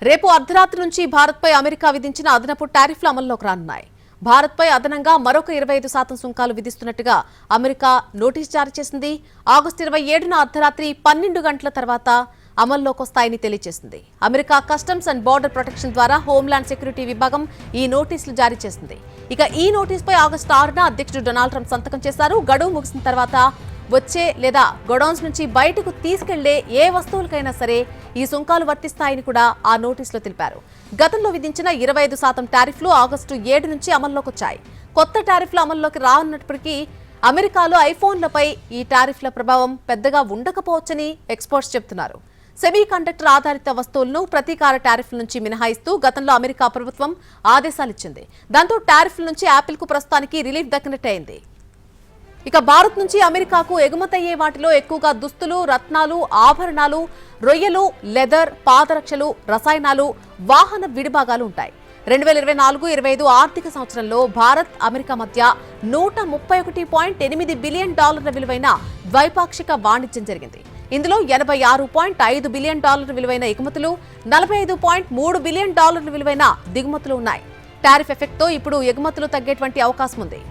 రేపు అర్ధరాత్రి నుంచి భారత్పై అమెరికా విధించిన అదనపు టారిఫ్లు అమల్లోకి రానున్నాయి. భారత్పై అదనంగా మరొక 25% సుంకాలు విధిస్తున్నట్టుగా అమెరికా నోటీసు జారీ చేసింది. ఆగస్టు 27న అర్ధరాత్రి 12 గంటల తర్వాత అమల్లోకి వస్తాయని తెలియజేసింది. America customs and border protection ద్వారా హోంల్యాండ్ సెక్యూరిటీ విభాగం ఈ నోటీసులు జారీ చేసింది. ఇక ఈ నోటీసుపై ఆగస్టు 6న అధ్యక్షుడు డొనాల్డ్ ట్రంప్ సంతకం చేశారు. గడువు ముగిసిన తర్వాత వచ్చే లేదా గోడౌన్స్ నుంచి బయటకు తీసుకెళ్లే ఏ వస్తువులకైనా సరే ఈ సుంకాలు వర్తిస్తాయని కూడా ఆ నోటీసులో తెలిపారు. గతంలో విధించిన 25% టారిఫ్లు ఆగస్టు 7 నుంచి అమల్లోకి వచ్చాయి. కొత్త టారిఫ్లు అమల్లోకి రానున్నప్పటికీ అమెరికాలో ఐఫోన్లపై ఈ టారిఫ్ల ప్రభావం పెద్దగా ఉండకపోవచ్చని ఎక్స్పర్ట్స్ చెబుతున్నారు. సెమీ కండక్టర్ ఆధారిత వస్తువులను ప్రతీకార టారిఫ్ల నుంచి మినహాయిస్తూ గతంలో అమెరికా ప్రభుత్వం ఆదేశాలిచ్చింది. దాంతో టారిఫ్ల నుంచి యాపిల్కు ప్రస్తుతానికి రిలీఫ్ దక్కినట్టయింది. ఇక భారత్ నుంచి అమెరికాకు ఎగుమతయ్యే వాటిలో ఎక్కువగా దుస్తులు, రత్నాలు, ఆభరణాలు, రొయ్యలు, లెదర్, పాదరక్షలు, రసాయనాలు, వాహన విడిభాగాలు ఉంటాయి. 2024-25 ఆర్థిక సంవత్సరంలో భారత్ అమెరికా మధ్య $131.8 బిలియన్ విలువైన ద్వైపాక్షిక వాణిజ్యం జరిగింది. ఇందులో $86.5 బిలియన్ విలువైన ఎగుమతులు, $45.3 బిలియన్ విలువైన దిగుమతులు ఉన్నాయి. టారిఫ్ ఎఫెక్ట్తో ఇప్పుడు ఎగుమతులు తగ్గేటువంటి అవకాశం ఉంది.